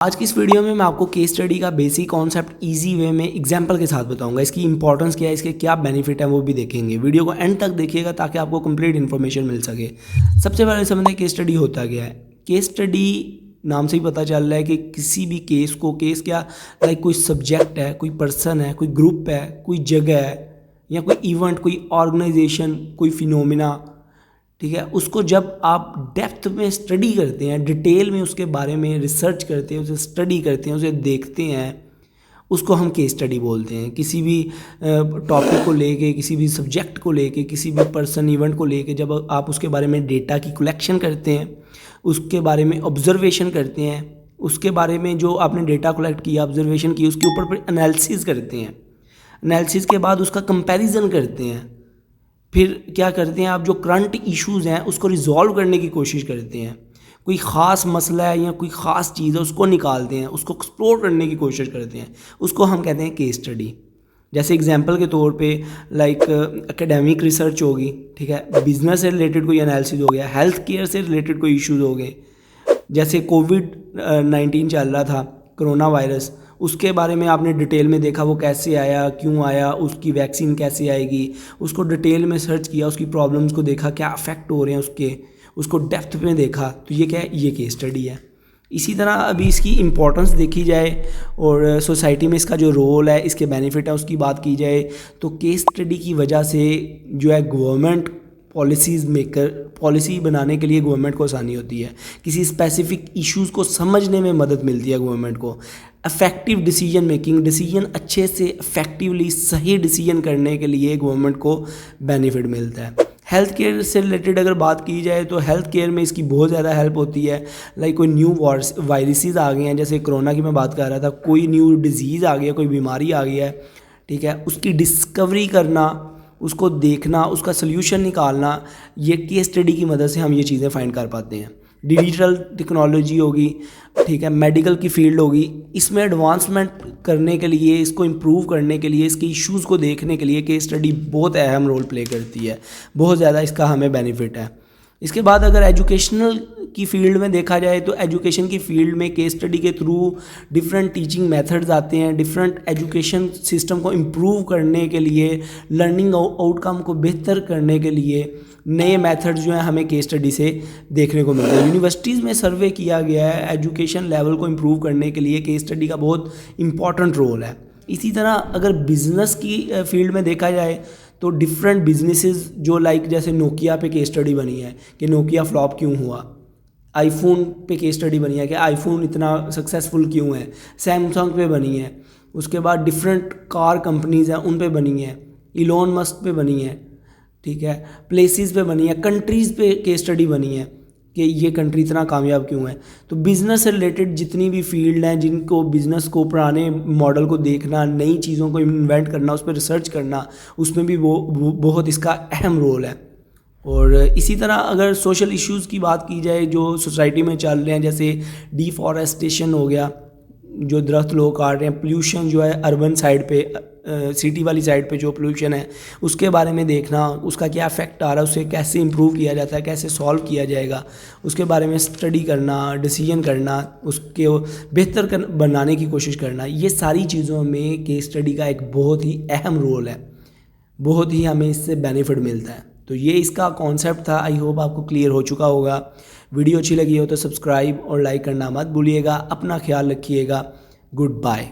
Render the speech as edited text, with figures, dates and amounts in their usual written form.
आज की इस वीडियो में मैं आपको केस स्टडी का बेसिक कॉन्सेप्ट इजी वे में एग्जांपल के साथ बताऊंगा। इसकी इंपॉर्टेंस क्या है, इसके क्या बेनिफिट है वो भी देखेंगे। वीडियो को एंड तक देखिएगा ताकि आपको कंप्लीट इन्फॉर्मेशन मिल सके। सबसे पहले समझें केस स्टडी होता क्या है। केस स्टडी नाम से ही पता चल रहा है कि किसी भी केस क्या लाइक कोई सब्जेक्ट है, कोई पर्सन है, कोई ग्रुप है, कोई जगह है या कोई इवेंट, कोई ऑर्गेनाइजेशन, कोई फिनोमिना, ठीक है। उसको जब आप डेप्थ में स्टडी करते हैं, डिटेल में उसके बारे में रिसर्च करते हैं, उसे स्टडी करते हैं, उसे देखते हैं, उसको हम केस स्टडी बोलते हैं। किसी भी टॉपिक को लेके, किसी भी सब्जेक्ट को लेके, किसी भी पर्सन इवेंट को लेके जब आप उसके बारे में डेटा की कलेक्शन करते हैं, उसके बारे में ऑब्जर्वेशन करते हैं, उसके बारे में जो आपने डेटा कलेक्ट किया, ऑब्जर्वेशन की, उसके ऊपर फिर एनालिसिस करते हैं। एनालिसिस के बाद उसका कंपैरिजन करते हैं। फिर क्या करते हैं आप, जो करंट इश्यूज़ हैं उसको रिजॉल्व करने की कोशिश करते हैं। कोई ख़ास मसला है या कोई ख़ास चीज़ है उसको निकालते हैं, उसको एक्सप्लोर करने की कोशिश करते हैं। उसको हम कहते हैं केस स्टडी। जैसे एग्जांपल के तौर पे लाइक एकेडमिक रिसर्च होगी, ठीक है, बिजनेस से रिलेटेड कोई एनालिसिस हो गया, हेल्थ केयर से रिलेटेड कोई इश्यूज़ हो गए। जैसे कोविड-19 चल रहा था, कोरोना वायरस, उसके बारे में आपने डिटेल में देखा, वो कैसे आया, क्यों आया, उसकी वैक्सीन कैसे आएगी, उसको डिटेल में सर्च किया, उसकी प्रॉब्लम्स को देखा, क्या अफेक्ट हो रहे हैं उसको डेप्थ में देखा। तो ये क्या है, ये केस स्टडी है। इसी तरह अभी इसकी इम्पोर्टेंस देखी जाए और सोसाइटी में इसका जो रोल है, इसके बेनिफिट है, उसकी बात की जाए तो केस स्टडी की वजह से जो है गवर्नमेंट पॉलिसी बनाने के लिए गवर्नमेंट को आसानी होती है। किसी स्पेसिफिक इश्यूज़ को समझने में मदद मिलती है गवर्नमेंट को। इफ़ेक्टिव डिसीजन मेकिंग, डिसीजन अच्छे से इफ़ेक्टिवली सही डिसीजन करने के लिए गवर्नमेंट को बेनिफिट मिलता है। हेल्थ केयर से रिलेटेड अगर बात की जाए तो हेल्थ केयर में इसकी बहुत ज़्यादा हेल्प होती है। लाइक कोई न्यू वायरसेस आ गए हैं, जैसे कोरोना की मैं बात कर रहा था, कोई न्यू डिजीज़ आ गया, कोई बीमारी आ गई है, ठीक है, उसकी डिस्कवरी करना, उसको देखना, उसका सल्यूशन निकालना, ये केस स्टडी की मदद से हम ये चीज़ें फाइंड कर पाते हैं। डिजिटल टेक्नोलॉजी होगी, ठीक है, मेडिकल की फील्ड होगी, इसमें एडवांसमेंट करने के लिए, इसको इम्प्रूव करने के लिए, इसके इश्यूज़ को देखने के लिए केस स्टडी बहुत अहम रोल प्ले करती है। बहुत ज़्यादा इसका हमें बेनिफिट है। इसके बाद अगर एजुकेशनल की फील्ड में देखा जाए तो एजुकेशन की फील्ड में केस स्टडी के थ्रू डिफरेंट टीचिंग मेथड्स आते हैं। डिफरेंट एजुकेशन सिस्टम को इम्प्रूव करने के लिए, लर्निंग आउटकम को बेहतर करने के लिए नए मेथड्स जो हैं हमें केस स्टडी से देखने को मिलते हैं। यूनिवर्सिटीज़ में सर्वे किया गया है, एजुकेशन लेवल को इम्प्रूव करने के लिए केस स्टडी का बहुत इम्पॉर्टेंट रोल है। इसी तरह अगर बिज़नेस की फील्ड में देखा जाए तो डिफरेंट बिजनेसेस जो लाइक जैसे नोकिया पे केस स्टडी बनी है कि नोकिया फ्लॉप क्यों हुआ, आईफोन पे केस स्टडी बनी है कि आईफोन इतना सक्सेसफुल क्यों है, सैमसंग पे बनी है, उसके बाद डिफरेंट कार कंपनीज़ हैं उन पे बनी है, इलॉन मस्क पे बनी है, ठीक है, प्लेसेस पे बनी है, कंट्रीज़ पे केस स्टडी बनी है कि ये कंट्री इतना कामयाब क्यों है। तो बिज़नेस से रिलेटेड जितनी भी फील्ड हैं, जिनको बिज़नेस को, पुराने मॉडल को देखना, नई चीज़ों को इन्वेंट करना, उस पर रिसर्च करना, उसमें भी वो बहुत इसका अहम रोल है। और इसी तरह अगर सोशल इश्यूज़ की बात की जाए जो सोसाइटी में चल रहे हैं, जैसे डिफॉरेस्टेशन हो गया, जो दरख्त लोग काट रहे हैं, पोल्यूशन जो है अर्बन साइड पे, सिटी वाली साइड पे जो पोल्यूशन है उसके बारे में देखना, उसका क्या इफेक्ट आ रहा है, उसे कैसे इंप्रूव किया जाता है, कैसे सॉल्व किया जाएगा, उसके बारे में स्टडी करना, डिसीजन करना, उसके बेहतर बनाने की कोशिश करना, ये सारी चीज़ों में केस स्टडी का एक बहुत ही अहम रोल है। बहुत ही हमें इससे बेनिफिट मिलता है। तो ये इसका कॉन्सेप्ट था। आई होप आपको क्लियर हो चुका होगा। वीडियो अच्छी लगी हो तो सब्सक्राइब और लाइक करना मत भूलिएगा। अपना ख्याल रखिएगा। Good bye.